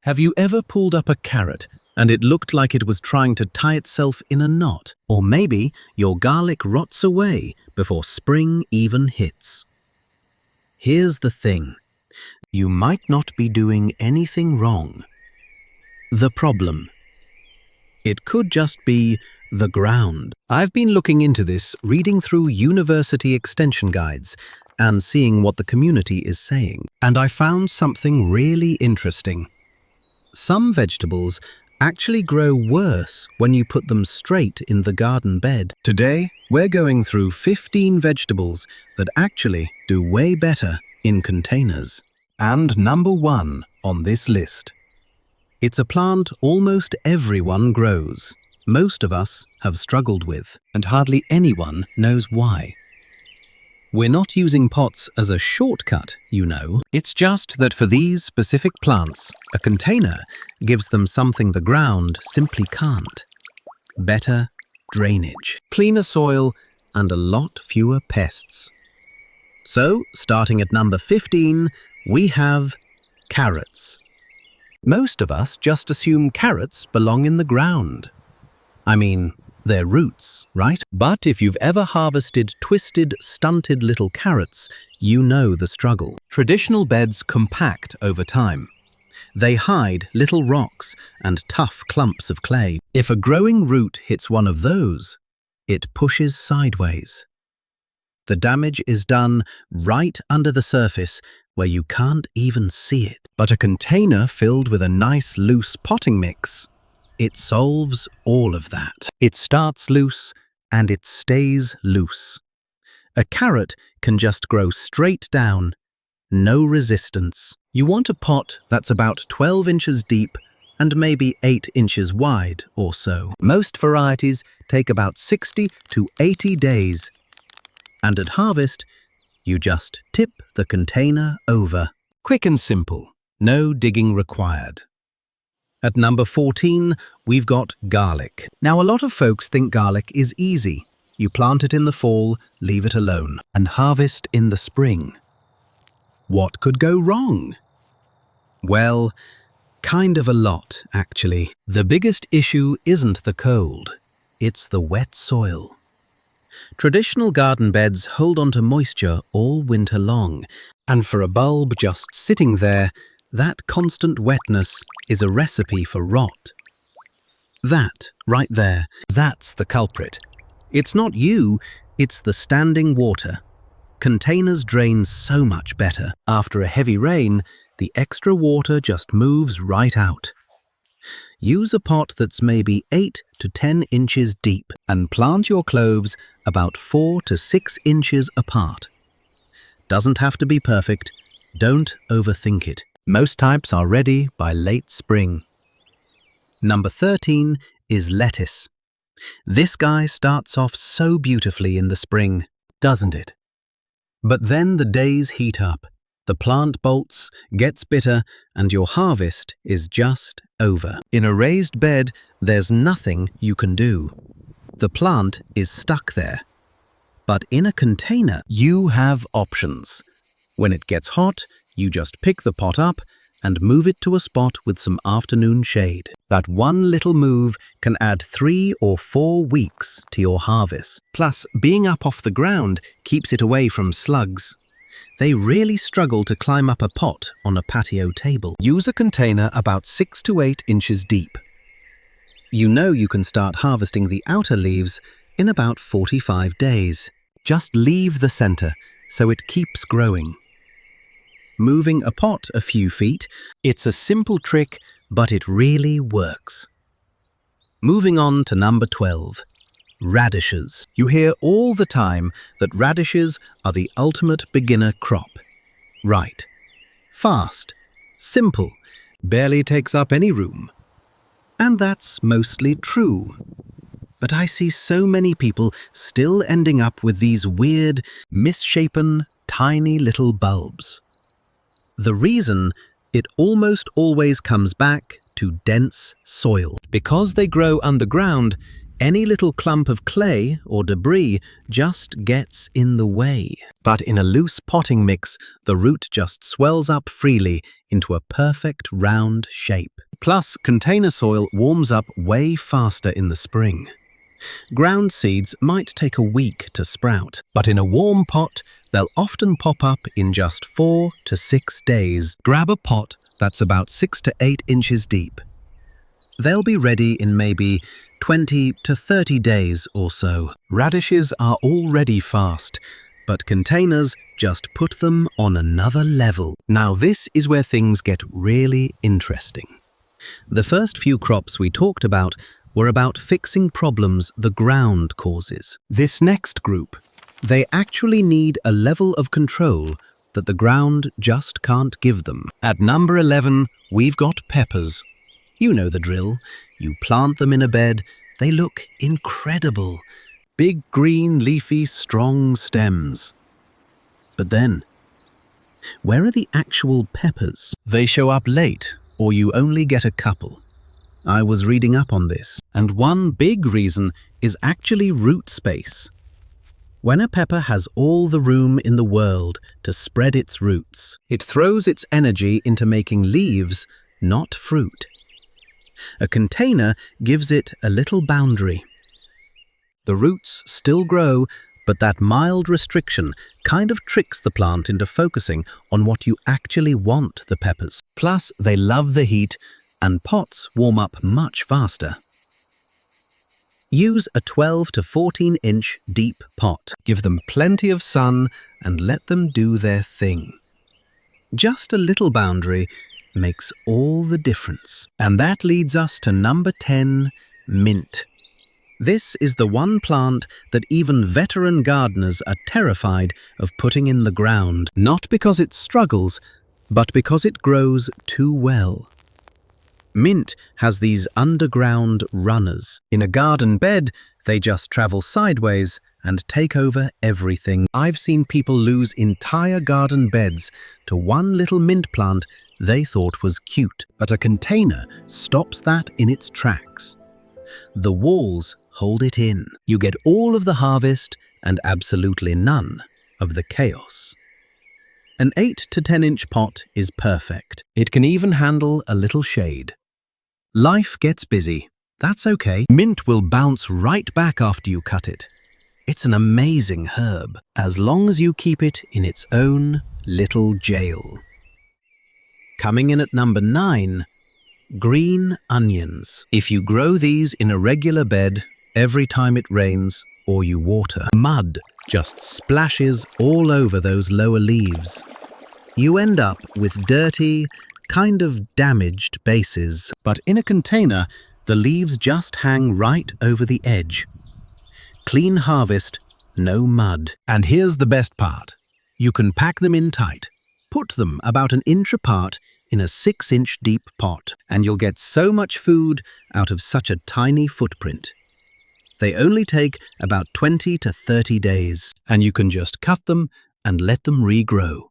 Have you ever pulled up a carrot and it looked like it was trying to tie itself in a knot? Or maybe your garlic rots away before spring even hits. Here's the thing. You might not be doing anything wrong. The problem. It could just be the ground. I've been looking into this, reading through university extension guides and seeing what the community is saying. And I found something really interesting. Some vegetables actually grow worse when you put them straight in the garden bed. Today, we're going through 15 vegetables that actually do way better in containers. And number 1 on this list. It's a plant almost everyone grows. Most of us have struggled with, and hardly anyone knows why. We're not using pots as a shortcut, you know. It's just that for these specific plants, a container gives them something the ground simply can't. Better drainage, cleaner soil, and a lot fewer pests. So, starting at number 15, we have carrots. Most of us just assume carrots belong in the ground. I mean, they're roots, right? But if you've ever harvested twisted, stunted little carrots, you know the struggle. Traditional beds compact over time. They hide little rocks and tough clumps of clay. If a growing root hits one of those, it pushes sideways. The damage is done right under the surface where you can't even see it. But a container filled with a nice loose potting mix, it solves all of that. It starts loose and it stays loose. A carrot can just grow straight down, no resistance. You want a pot that's about 12 inches deep and maybe 8 inches wide or so. Most varieties take about 60 to 80 days. And at harvest, you just tip the container over. Quick and simple, no digging required. At number 14, we've got garlic. Now, a lot of folks think garlic is easy. You plant it in the fall, leave it alone, and harvest in the spring. What could go wrong? Well, kind of a lot, actually. The biggest issue isn't the cold, it's the wet soil. Traditional garden beds hold onto moisture all winter long, and for a bulb just sitting there, that constant wetness is a recipe for rot. That, right there, that's the culprit. It's not you, it's the standing water. Containers drain so much better. After a heavy rain, the extra water just moves right out. Use a pot that's maybe 8 to 10 inches deep and plant your cloves about 4 to 6 inches apart. Doesn't have to be perfect, don't overthink it. Most types are ready by late spring. Number 13 is lettuce. This guy starts off so beautifully in the spring, doesn't it? But then the days heat up, the plant bolts, gets bitter, and your harvest is just over. In a raised bed, there's nothing you can do. The plant is stuck there. But in a container, you have options. When it gets hot, you just pick the pot up and move it to a spot with some afternoon shade. That one little move can add 3 or 4 weeks to your harvest. Plus, being up off the ground keeps it away from slugs. They really struggle to climb up a pot on a patio table. Use a container about 6 to 8 inches deep. You know you can start harvesting the outer leaves in about 45 days. Just leave the center so it keeps growing. Moving a pot a few feet, it's a simple trick, but it really works. Moving on to number 12, radishes. You hear all the time that radishes are the ultimate beginner crop. Right. Fast, simple, barely takes up any room. And that's mostly true. But I see so many people still ending up with these weird, misshapen, tiny little bulbs. The reason, it almost always comes back to dense soil. Because they grow underground, Any little clump of clay or debris just gets in the way. But in a loose potting mix, the root just swells up freely into a perfect round shape. Plus, container soil warms up way faster in the spring. Ground seeds might take a week to sprout, but in a warm pot, they'll often pop up in just 4 to 6 days. Grab a pot that's about 6 to 8 inches deep. They'll be ready in maybe 20 to 30 days or so. Radishes are already fast, but containers just put them on another level. Now this is where things get really interesting. The first few crops we talked about were about fixing problems the ground causes. This next group, they actually need a level of control that the ground just can't give them. At number 11, we've got peppers. You know the drill. You plant them in a bed, they look incredible. Big green, leafy, strong stems. But then, where are the actual peppers? They show up late, or you only get a couple. I was reading up on this, and one big reason is actually root space. When a pepper has all the room in the world to spread its roots, it throws its energy into making leaves, not fruit. A container gives it a little boundary. The roots still grow, but that mild restriction kind of tricks the plant into focusing on what you actually want the peppers. Plus, they love the heat, and pots warm up much faster. Use a 12 to 14 inch deep pot. Give them plenty of sun and let them do their thing. Just a little boundary makes all the difference. And that leads us to number 10, mint. This is the one plant that even veteran gardeners are terrified of putting in the ground, not because it struggles, but because it grows too well. Mint has these underground runners. In a garden bed, they just travel sideways and take over everything. I've seen people lose entire garden beds to one little mint plant they thought was cute, but a container stops that in its tracks. The walls hold it in. You get all of the harvest and absolutely none of the chaos. An 8 to 10 inch pot is perfect. It can even handle a little shade. Life gets busy. That's okay. Mint will bounce right back after you cut it. It's an amazing herb, as long as you keep it in its own little jail. Coming in at number 9, green onions. If you grow these in a regular bed, every time it rains or you water, mud just splashes all over those lower leaves. You end up with dirty, kind of damaged bases. But in a container, the leaves just hang right over the edge. Clean harvest, no mud. And here's the best part. You can pack them in tight. Put them about an inch apart in a 6 inch deep pot, and you'll get so much food out of such a tiny footprint. They only take about 20 to 30 days, and you can just cut them and let them regrow.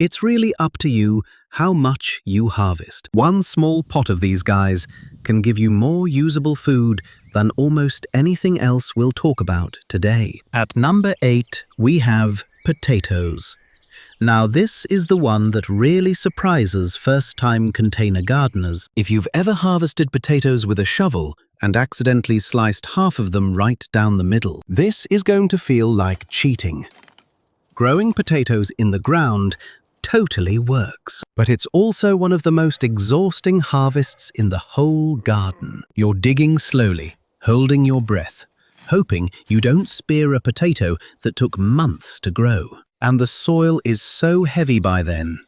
It's really up to you how much you harvest. One small pot of these guys can give you more usable food than almost anything else we'll talk about today. At number 8, we have potatoes. Now this is the one that really surprises first-time container gardeners. If you've ever harvested potatoes with a shovel and accidentally sliced half of them right down the middle, this is going to feel like cheating. Growing potatoes in the ground totally works, but it's also one of the most exhausting harvests in the whole garden. You're digging slowly, holding your breath, hoping you don't spear a potato that took months to grow. And the soil is so heavy by then.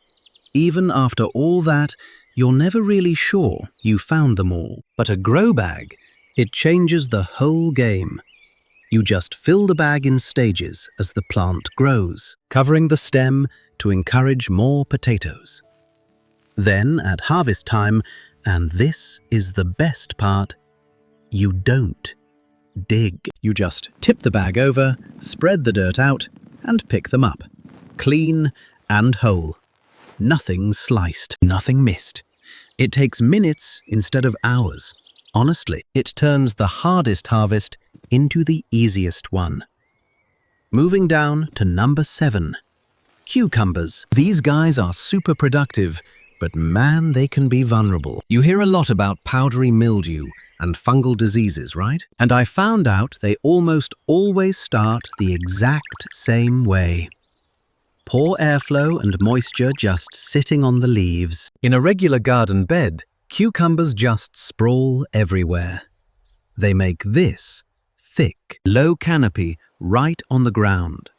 Even after all that, you're never really sure you found them all. But a grow bag, it changes the whole game. You just fill the bag in stages as the plant grows, covering the stem to encourage more potatoes. Then at harvest time, and this is the best part, you don't dig. You just tip the bag over, spread the dirt out, and pick them up, clean and whole. Nothing sliced, nothing missed. It takes minutes instead of hours. Honestly, it turns the hardest harvest into the easiest one. Moving down to number 7. Cucumbers. These guys are super productive, but man, they can be vulnerable. You hear a lot about powdery mildew and fungal diseases, right? And I found out they almost always start the exact same way. Poor airflow and moisture just sitting on the leaves. In a regular garden bed, cucumbers just sprawl everywhere. They make this thick, low canopy right on the ground.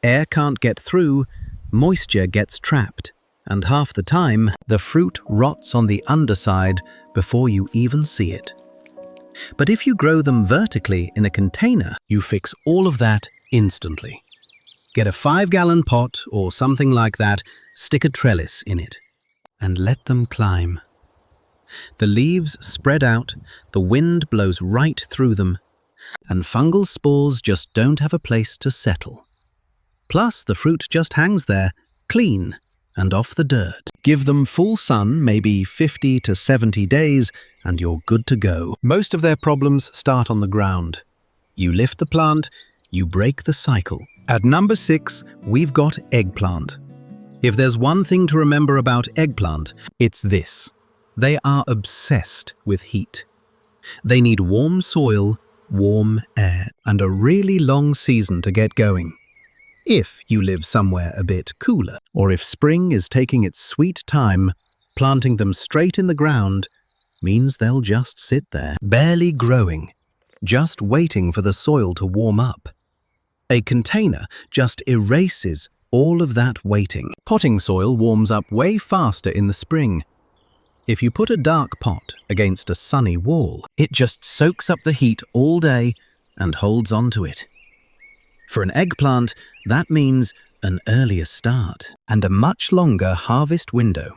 Air can't get through, moisture gets trapped, and half the time, the fruit rots on the underside before you even see it. But if you grow them vertically in a container, you fix all of that instantly. Get a 5-gallon pot or something like that, stick a trellis in it, and let them climb. The leaves spread out, the wind blows right through them, and fungal spores just don't have a place to settle. Plus, the fruit just hangs there, clean and off the dirt. Give them full sun, maybe 50 to 70 days, and you're good to go. Most of their problems start on the ground. You lift the plant, you break the cycle. At number 6, we've got eggplant. If there's one thing to remember about eggplant, it's this. They are obsessed with heat. They need warm soil, warm air, and a really long season to get going. If you live somewhere a bit cooler, or if spring is taking its sweet time, planting them straight in the ground means they'll just sit there, barely growing, just waiting for the soil to warm up. A container just erases all of that waiting. Potting soil warms up way faster in the spring. If you put a dark pot against a sunny wall, it just soaks up the heat all day and holds on to it. For an eggplant, that means an earlier start and a much longer harvest window.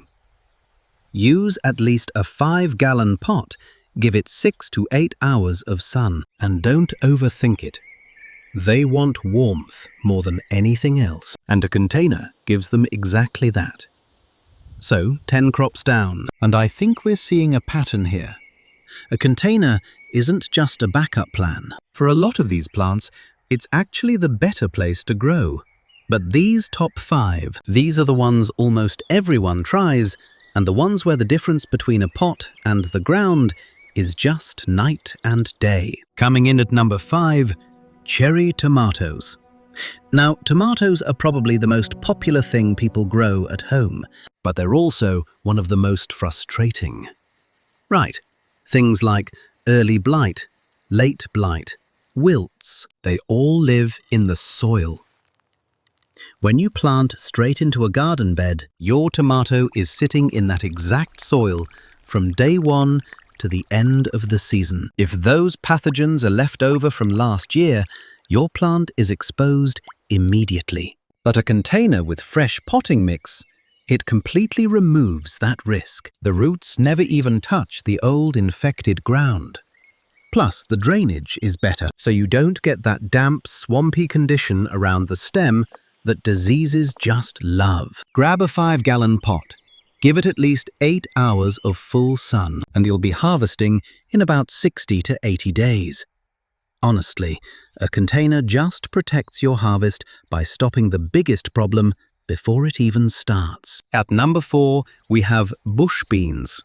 Use at least a 5-gallon pot, give it 6 to 8 hours of sun, and don't overthink it. They want warmth more than anything else, and a container gives them exactly that. So, 10 crops down, and I think we're seeing a pattern here. A container isn't just a backup plan. For a lot of these plants, it's actually the better place to grow. But these top 5, these are the ones almost everyone tries, and the ones where the difference between a pot and the ground is just night and day. Coming in at number 5, cherry tomatoes. Now, tomatoes are probably the most popular thing people grow at home, but they're also one of the most frustrating. Right, things like early blight, late blight, wilts, they all live in the soil. When you plant straight into a garden bed, your tomato is sitting in that exact soil from day 1 to the end of the season. If those pathogens are left over from last year, your plant is exposed immediately. But a container with fresh potting mix, it completely removes that risk. The roots never even touch the old infected ground. Plus, the drainage is better, so you don't get that damp, swampy condition around the stem that diseases just love. Grab a 5-gallon pot. Give it at least 8 hours of full sun, and you'll be harvesting in about 60 to 80 days. Honestly, a container just protects your harvest by stopping the biggest problem before it even starts. At number 4, we have bush beans.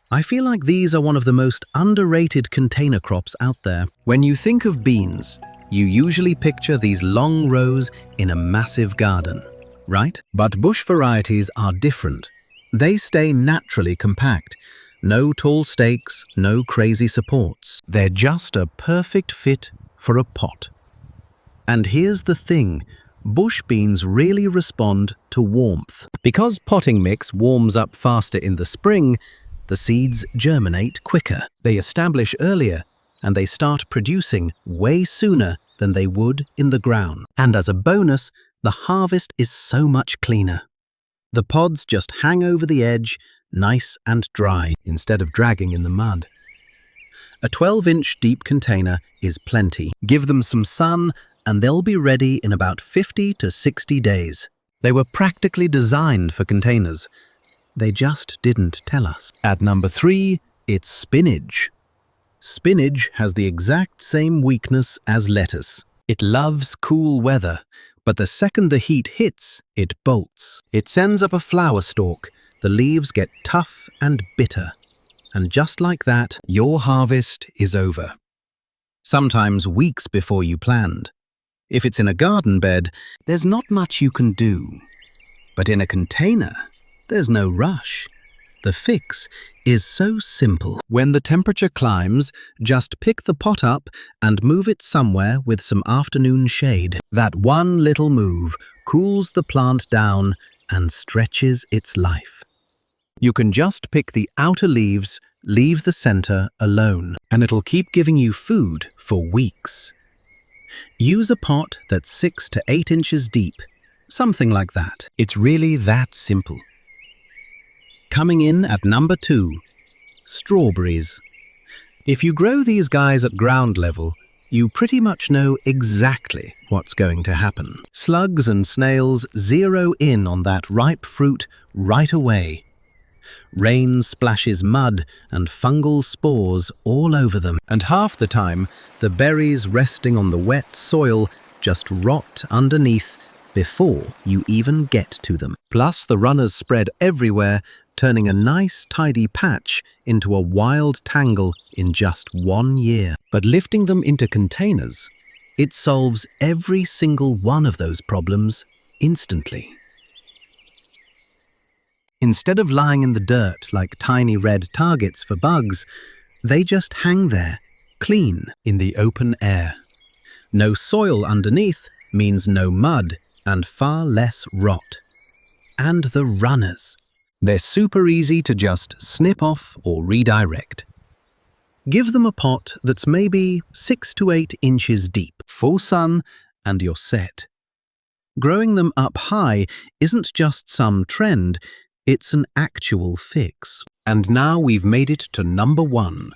I feel like these are one of the most underrated container crops out there. When you think of beans, you usually picture these long rows in a massive garden, right? But bush varieties are different. They stay naturally compact. No tall stakes, no crazy supports. They're just a perfect fit for a pot. And here's the thing, bush beans really respond to warmth. Because potting mix warms up faster in the spring, the seeds germinate quicker. They establish earlier, and they start producing way sooner than they would in the ground. And as a bonus, the harvest is so much cleaner. The pods just hang over the edge, nice and dry, instead of dragging in the mud. A 12-inch deep container is plenty. Give them some sun, and they'll be ready in about 50 to 60 days. They were practically designed for containers. They just didn't tell us. At number 3, it's spinach. Spinach has the exact same weakness as lettuce. It loves cool weather, but the second the heat hits, it bolts. It sends up a flower stalk. The leaves get tough and bitter. And just like that, your harvest is over. Sometimes weeks before you planned. If it's in a garden bed, there's not much you can do. But in a container, there's no rush. The fix is so simple. When the temperature climbs, just pick the pot up and move it somewhere with some afternoon shade. That one little move cools the plant down and stretches its life. You can just pick the outer leaves, leave the center alone, and it'll keep giving you food for weeks. Use a pot that's 6 to 8 inches deep, something like that. It's really that simple. Coming in at number 2, strawberries. If you grow these guys at ground level, you pretty much know exactly what's going to happen. Slugs and snails zero in on that ripe fruit right away. Rain splashes mud and fungal spores all over them, and half the time, the berries resting on the wet soil just rot underneath before you even get to them. Plus, the runners spread everywhere, turning a nice tidy patch into a wild tangle in just 1 year. But lifting them into containers, it solves every single one of those problems instantly. Instead of lying in the dirt like tiny red targets for bugs, they just hang there, clean, in the open air. No soil underneath means no mud and far less rot. And the runners. They're super easy to just snip off or redirect. Give them a pot that's maybe 6 to 8 inches deep, full sun, and you're set. Growing them up high isn't just some trend, it's an actual fix. And now we've made it to number 1.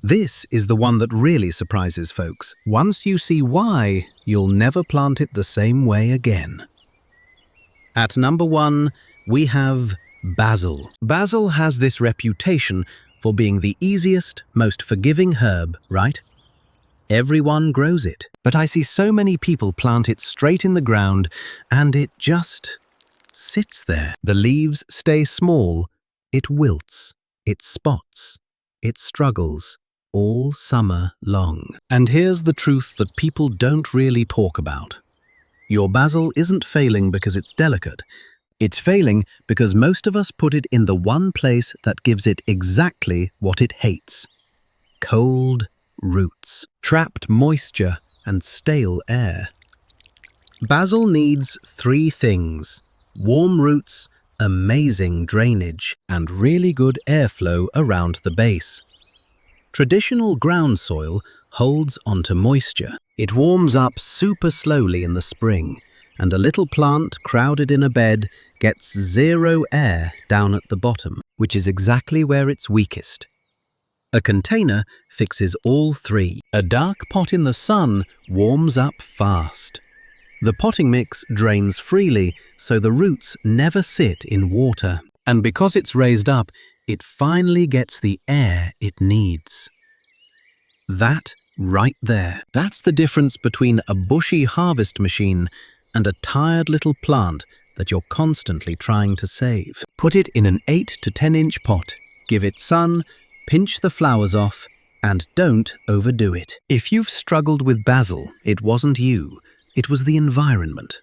This is the one that really surprises folks. Once you see why, you'll never plant it the same way again. At number 1, we have basil. Basil has this reputation for being the easiest, most forgiving herb, right? Everyone grows it, but I see so many people plant it straight in the ground and it just sits there. The leaves stay small, it wilts, it spots, it struggles all summer long. And here's the truth that people don't really talk about. Your basil isn't failing because it's delicate. It's failing because most of us put it in the one place that gives it exactly what it hates. Cold roots, trapped moisture, and stale air. Basil needs 3 things: warm roots, amazing drainage, and really good airflow around the base. Traditional ground soil holds onto moisture. It warms up super slowly in the spring, and a little plant crowded in a bed gets 0 air down at the bottom, which is exactly where it's weakest. A container fixes all 3. A dark pot in the sun warms up fast. The potting mix drains freely, so the roots never sit in water. And because it's raised up, it finally gets the air it needs. That right there. That's the difference between a bushy harvest machine and a tired little plant that you're constantly trying to save. Put it in an 8 to 10 inch pot. Give it sun, pinch the flowers off, and don't overdo it. If you've struggled with basil, it wasn't you. It was the environment.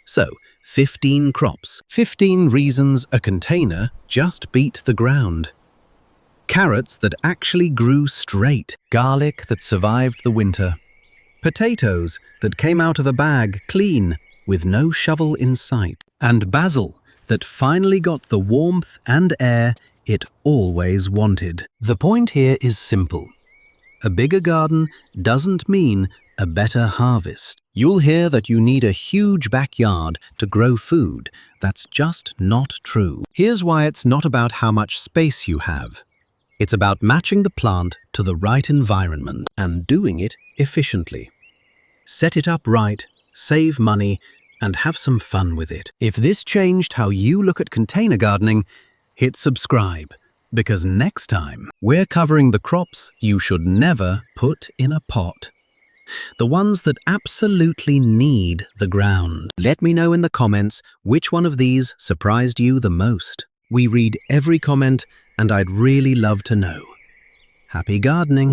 So, 15 crops, 15 reasons a container just beat the ground. Carrots that actually grew straight. Garlic that survived the winter. Potatoes that came out of a bag clean, with no shovel in sight. And basil that finally got the warmth and air it always wanted. The point here is simple. A bigger garden doesn't mean a better harvest. You'll hear that you need a huge backyard to grow food. That's just not true. Here's why it's not about how much space you have. It's about matching the plant to the right environment and doing it efficiently. Set it up right, save money, and have some fun with it. If this changed how you look at container gardening, hit subscribe because next time we're covering the crops you should never put in a pot. The ones that absolutely need the ground. Let me know in the comments which one of these surprised you the most. We read every comment and I'd really love to know. Happy gardening!